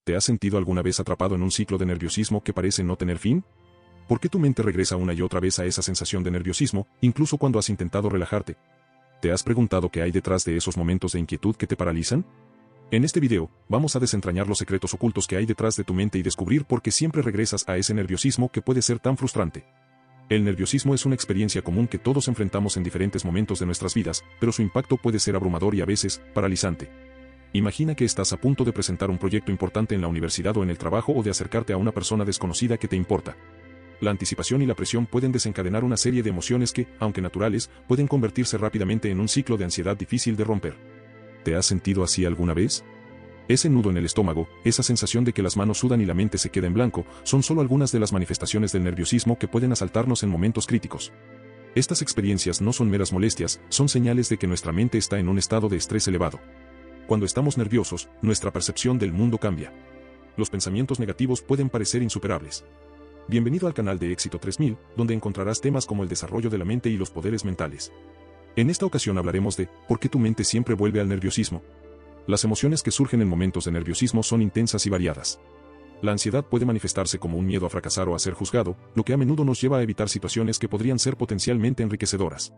¿Te has sentido alguna vez atrapado en un ciclo de nerviosismo que parece no tener fin? ¿Por qué tu mente regresa una y otra vez a esa sensación de nerviosismo, incluso cuando has intentado relajarte? ¿Te has preguntado qué hay detrás de esos momentos de inquietud que te paralizan? En este video, vamos a desentrañar los secretos ocultos que hay detrás de tu mente y descubrir por qué siempre regresas a ese nerviosismo que puede ser tan frustrante. El nerviosismo es una experiencia común que todos enfrentamos en diferentes momentos de nuestras vidas, pero su impacto puede ser abrumador y a veces, paralizante. Imagina que estás a punto de presentar un proyecto importante en la universidad o en el trabajo o de acercarte a una persona desconocida que te importa. La anticipación y la presión pueden desencadenar una serie de emociones que, aunque naturales, pueden convertirse rápidamente en un ciclo de ansiedad difícil de romper. ¿Te has sentido así alguna vez? Ese nudo en el estómago, esa sensación de que las manos sudan y la mente se queda en blanco, son solo algunas de las manifestaciones del nerviosismo que pueden asaltarnos en momentos críticos. Estas experiencias no son meras molestias, son señales de que nuestra mente está en un estado de estrés elevado. Cuando estamos nerviosos, nuestra percepción del mundo cambia. Los pensamientos negativos pueden parecer insuperables. Bienvenido al canal de Éxito 3000, donde encontrarás temas como el desarrollo de la mente y los poderes mentales. En esta ocasión hablaremos de ¿por qué tu mente siempre vuelve al nerviosismo? Las emociones que surgen en momentos de nerviosismo son intensas y variadas. La ansiedad puede manifestarse como un miedo a fracasar o a ser juzgado, lo que a menudo nos lleva a evitar situaciones que podrían ser potencialmente enriquecedoras.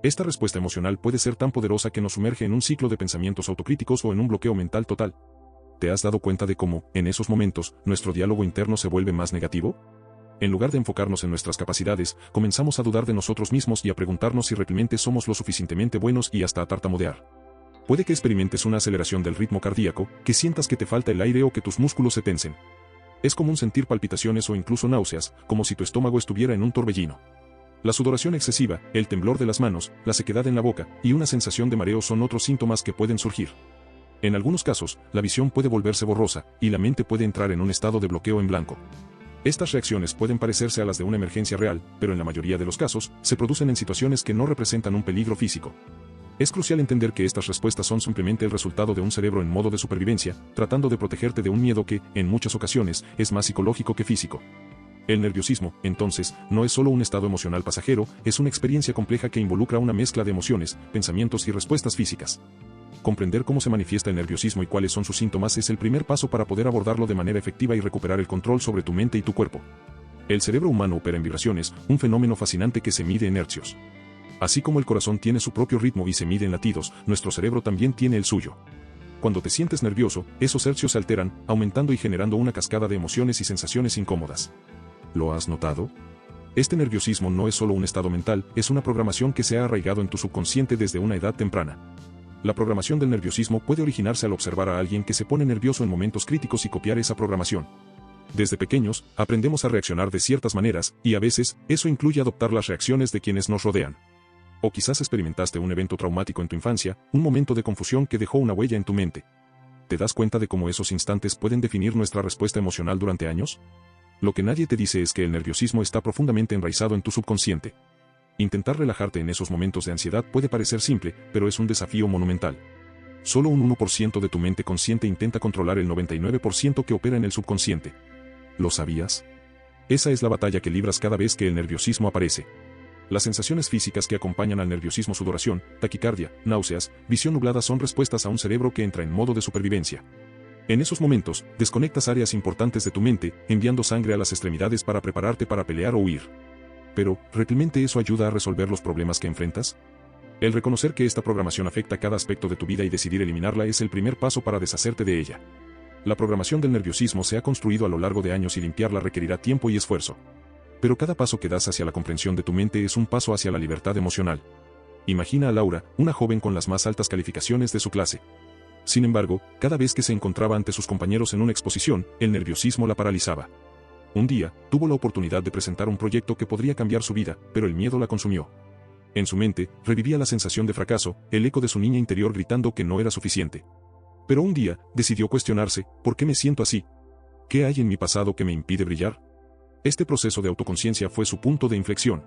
Esta respuesta emocional puede ser tan poderosa que nos sumerge en un ciclo de pensamientos autocríticos o en un bloqueo mental total. ¿Te has dado cuenta de cómo, en esos momentos, nuestro diálogo interno se vuelve más negativo? En lugar de enfocarnos en nuestras capacidades, comenzamos a dudar de nosotros mismos y a preguntarnos si realmente somos lo suficientemente buenos y hasta a tartamudear. Puede que experimentes una aceleración del ritmo cardíaco, que sientas que te falta el aire o que tus músculos se tensen. Es común sentir palpitaciones o incluso náuseas, como si tu estómago estuviera en un torbellino. La sudoración excesiva, el temblor de las manos, la sequedad en la boca y una sensación de mareo son otros síntomas que pueden surgir. En algunos casos, la visión puede volverse borrosa y la mente puede entrar en un estado de bloqueo en blanco. Estas reacciones pueden parecerse a las de una emergencia real, pero en la mayoría de los casos, se producen en situaciones que no representan un peligro físico. Es crucial entender que estas respuestas son simplemente el resultado de un cerebro en modo de supervivencia, tratando de protegerte de un miedo que, en muchas ocasiones, es más psicológico que físico. El nerviosismo, entonces, no es solo un estado emocional pasajero, es una experiencia compleja que involucra una mezcla de emociones, pensamientos y respuestas físicas. Comprender cómo se manifiesta el nerviosismo y cuáles son sus síntomas es el primer paso para poder abordarlo de manera efectiva y recuperar el control sobre tu mente y tu cuerpo. El cerebro humano opera en vibraciones, un fenómeno fascinante que se mide en hercios. Así como el corazón tiene su propio ritmo y se mide en latidos, nuestro cerebro también tiene el suyo. Cuando te sientes nervioso, esos hercios se alteran, aumentando y generando una cascada de emociones y sensaciones incómodas. ¿Lo has notado? Este nerviosismo no es solo un estado mental, es una programación que se ha arraigado en tu subconsciente desde una edad temprana. La programación del nerviosismo puede originarse al observar a alguien que se pone nervioso en momentos críticos y copiar esa programación. Desde pequeños, aprendemos a reaccionar de ciertas maneras, y a veces, eso incluye adoptar las reacciones de quienes nos rodean. O quizás experimentaste un evento traumático en tu infancia, un momento de confusión que dejó una huella en tu mente. ¿Te das cuenta de cómo esos instantes pueden definir nuestra respuesta emocional durante años? Lo que nadie te dice es que el nerviosismo está profundamente enraizado en tu subconsciente. Intentar relajarte en esos momentos de ansiedad puede parecer simple, pero es un desafío monumental. Solo un 1% de tu mente consciente intenta controlar el 99% que opera en el subconsciente. ¿Lo sabías? Esa es la batalla que libras cada vez que el nerviosismo aparece. Las sensaciones físicas que acompañan al nerviosismo, sudoración, taquicardia, náuseas, visión nublada son respuestas a un cerebro que entra en modo de supervivencia. En esos momentos, desconectas áreas importantes de tu mente, enviando sangre a las extremidades para prepararte para pelear o huir. Pero, ¿realmente eso ayuda a resolver los problemas que enfrentas? El reconocer que esta programación afecta cada aspecto de tu vida y decidir eliminarla es el primer paso para deshacerte de ella. La programación del nerviosismo se ha construido a lo largo de años y limpiarla requerirá tiempo y esfuerzo. Pero cada paso que das hacia la comprensión de tu mente es un paso hacia la libertad emocional. Imagina a Laura, una joven con las más altas calificaciones de su clase. Sin embargo, cada vez que se encontraba ante sus compañeros en una exposición, el nerviosismo la paralizaba. Un día, tuvo la oportunidad de presentar un proyecto que podría cambiar su vida, pero el miedo la consumió. En su mente, revivía la sensación de fracaso, el eco de su niña interior gritando que no era suficiente. Pero un día, decidió cuestionarse, ¿por qué me siento así? ¿Qué hay en mi pasado que me impide brillar? Este proceso de autoconciencia fue su punto de inflexión.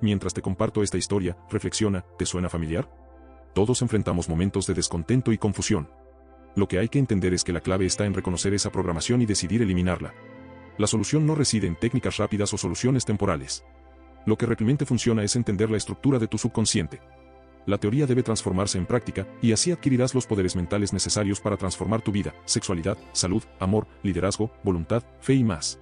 Mientras te comparto esta historia, reflexiona, ¿te suena familiar? Todos enfrentamos momentos de descontento y confusión. Lo que hay que entender es que la clave está en reconocer esa programación y decidir eliminarla. La solución no reside en técnicas rápidas o soluciones temporales. Lo que realmente funciona es entender la estructura de tu subconsciente. La teoría debe transformarse en práctica, y así adquirirás los poderes mentales necesarios para transformar tu vida, sexualidad, salud, amor, liderazgo, voluntad, fe y más.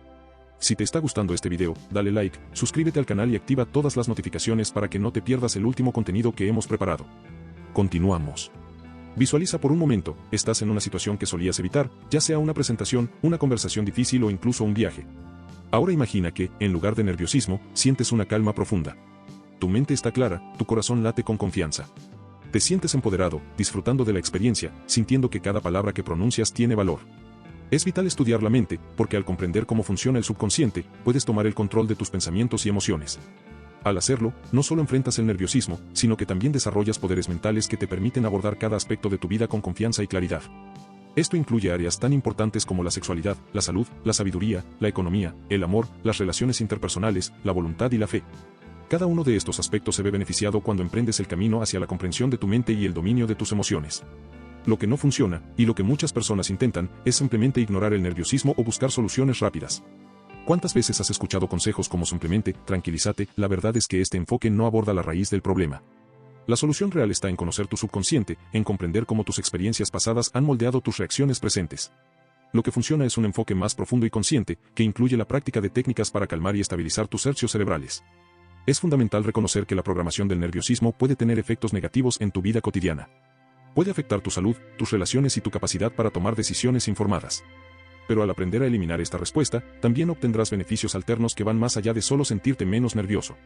Si te está gustando este video, dale like, suscríbete al canal y activa todas las notificaciones para que no te pierdas el último contenido que hemos preparado. Continuamos. Visualiza por un momento, estás en una situación que solías evitar, ya sea una presentación, una conversación difícil o incluso un viaje. Ahora imagina que, en lugar de nerviosismo, sientes una calma profunda. Tu mente está clara, tu corazón late con confianza. Te sientes empoderado, disfrutando de la experiencia, sintiendo que cada palabra que pronuncias tiene valor. Es vital estudiar la mente, porque al comprender cómo funciona el subconsciente, puedes tomar el control de tus pensamientos y emociones. Al hacerlo, no solo enfrentas el nerviosismo, sino que también desarrollas poderes mentales que te permiten abordar cada aspecto de tu vida con confianza y claridad. Esto incluye áreas tan importantes como la sexualidad, la salud, la sabiduría, la economía, el amor, las relaciones interpersonales, la voluntad y la fe. Cada uno de estos aspectos se ve beneficiado cuando emprendes el camino hacia la comprensión de tu mente y el dominio de tus emociones. Lo que no funciona, y lo que muchas personas intentan, es simplemente ignorar el nerviosismo o buscar soluciones rápidas. ¿Cuántas veces has escuchado consejos como simplemente, tranquilízate? La verdad es que este enfoque no aborda la raíz del problema. La solución real está en conocer tu subconsciente, en comprender cómo tus experiencias pasadas han moldeado tus reacciones presentes. Lo que funciona es un enfoque más profundo y consciente, que incluye la práctica de técnicas para calmar y estabilizar tus hercios cerebrales. Es fundamental reconocer que la programación del nerviosismo puede tener efectos negativos en tu vida cotidiana. Puede afectar tu salud, tus relaciones y tu capacidad para tomar decisiones informadas. Pero al aprender a eliminar esta respuesta, también obtendrás beneficios alternos que van más allá de solo sentirte menos nervioso.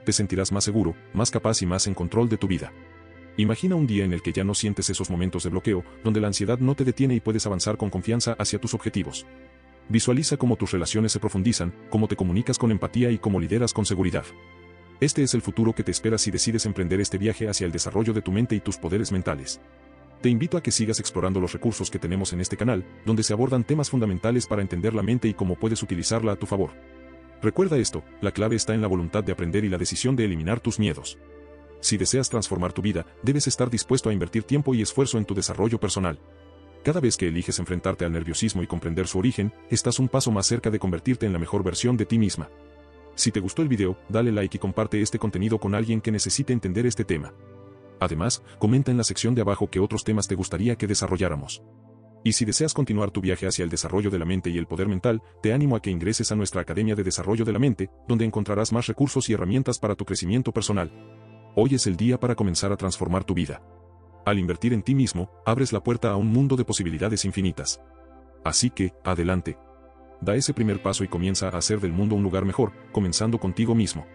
Te sentirás más seguro, más capaz y más en control de tu vida. Imagina un día en el que ya no sientes esos momentos de bloqueo, donde la ansiedad no te detiene y puedes avanzar con confianza hacia tus objetivos. Visualiza cómo tus relaciones se profundizan, cómo te comunicas con empatía y cómo lideras con seguridad. Este es el futuro que te espera si decides emprender este viaje hacia el desarrollo de tu mente y tus poderes mentales. Te invito a que sigas explorando los recursos que tenemos en este canal, donde se abordan temas fundamentales para entender la mente y cómo puedes utilizarla a tu favor. Recuerda esto, la clave está en la voluntad de aprender y la decisión de eliminar tus miedos. Si deseas transformar tu vida, debes estar dispuesto a invertir tiempo y esfuerzo en tu desarrollo personal. Cada vez que eliges enfrentarte al nerviosismo y comprender su origen, estás un paso más cerca de convertirte en la mejor versión de ti misma. Si te gustó el video, dale like y comparte este contenido con alguien que necesite entender este tema. Además, comenta en la sección de abajo qué otros temas te gustaría que desarrolláramos. Y si deseas continuar tu viaje hacia el desarrollo de la mente y el poder mental, te animo a que ingreses a nuestra Academia de Desarrollo de la Mente, donde encontrarás más recursos y herramientas para tu crecimiento personal. Hoy es el día para comenzar a transformar tu vida. Al invertir en ti mismo, abres la puerta a un mundo de posibilidades infinitas. Así que, adelante. Da ese primer paso y comienza a hacer del mundo un lugar mejor, comenzando contigo mismo.